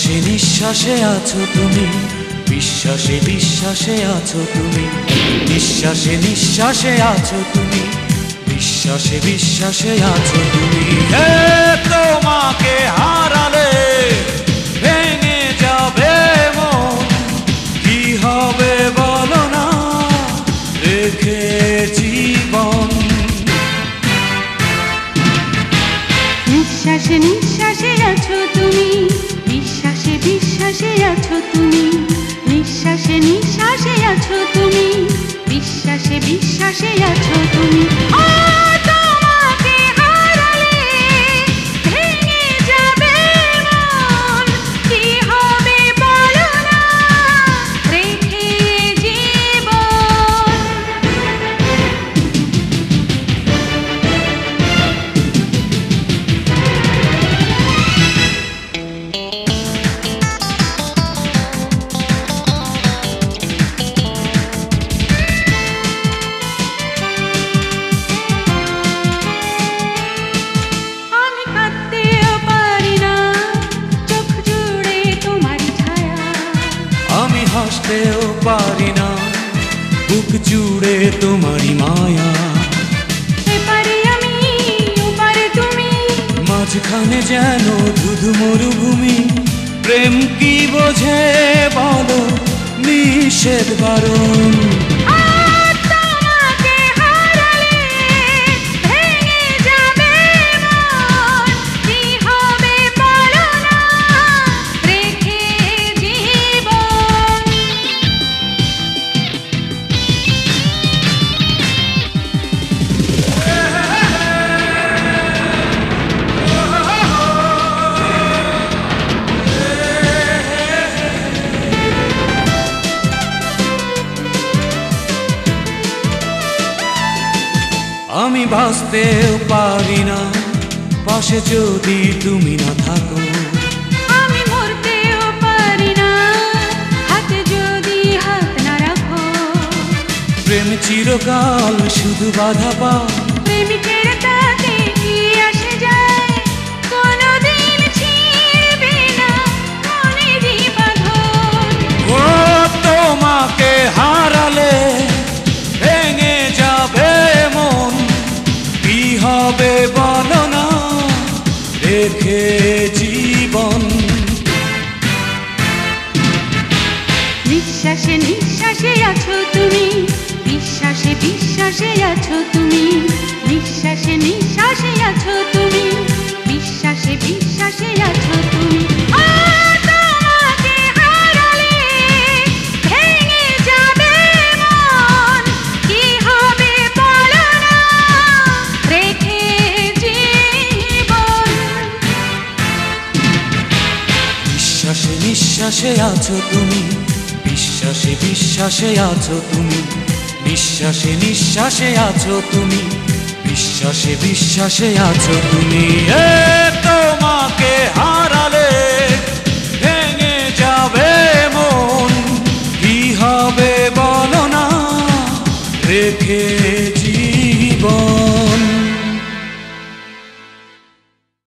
নিঃশ্বাসে নিঃশ্বাসে আছো তুমি, বিশ্বাসে বিশ্বাসে আছো তুমি, নিঃশ্বাসে নিঃশ্বাসে আছো তুমি, বিশ্বাসে বিশ্বাসে আছো তুমি। হে তোমাকে হারালে ভেঙে যাবে মন, কি হবে বলো না রেখে জীবন। নিঃশ্বাসে নিঃশ্বাসে আছো তুমি, বিশ্বাসে বিশ্বাসে আছো তুমি, নিঃশ্বাসে নিঃশ্বাসে আছো তুমি, বিশ্বাসে বিশ্বাসে আছো তুমি। তোমাকে হারালে ভেঙে যাবে মন, কি হবে বলো না রেখে জীবন। হাসতেও পারি না বুক জুড়ে তোমারই মায়া, এপারে আমি ওপারে তুমি, মাঝখানে যেন ধুধু মরুভূমি। প্রেম কি বোঝে বলো নিষেধ বারণ, আমি বাঁচতেও পারি না পাশে যদি তুমি না থাকো, আমি মরতেও পারি না হাতে যদি হাত না রাখো। প্রেম চিরকাল শুধু বাধা পায়, প্রেমিকের তাতে কি আসে যায়, কোনোদিন ছিড়বে না মনেরই বাঁধন। ও তোমাকে হারালে ভেঙে যাবে মন, কি হবে বলো না রেখে জীবন। নিঃশ্বাসে নিঃশ্বাসে আছো তুমি, বিশ্বাসে বিশ্বাসে আছো তুমি, নিঃশ্বাসে নিঃশ্বাসে আছো তুমি, বিশ্বাসে বিশ্বাসে আছো তুমি। তোমাকে হারালে ভেঙে যাবে মন, কি হবে বলো না রেখে জীবন। নিঃশ্বাসে নিঃশ্বাসে আছো তুমি, বিশ্বাসে বিশ্বাসে আছো তুমি, নিঃশ্বাসে নিঃশ্বাসে আছো তুমি, বিশ্বাসে বিশ্বাসে আছো তুমি। এ তোমাকে হারালে ভেঙে যাবে মন, কি হবে বলো না রেখে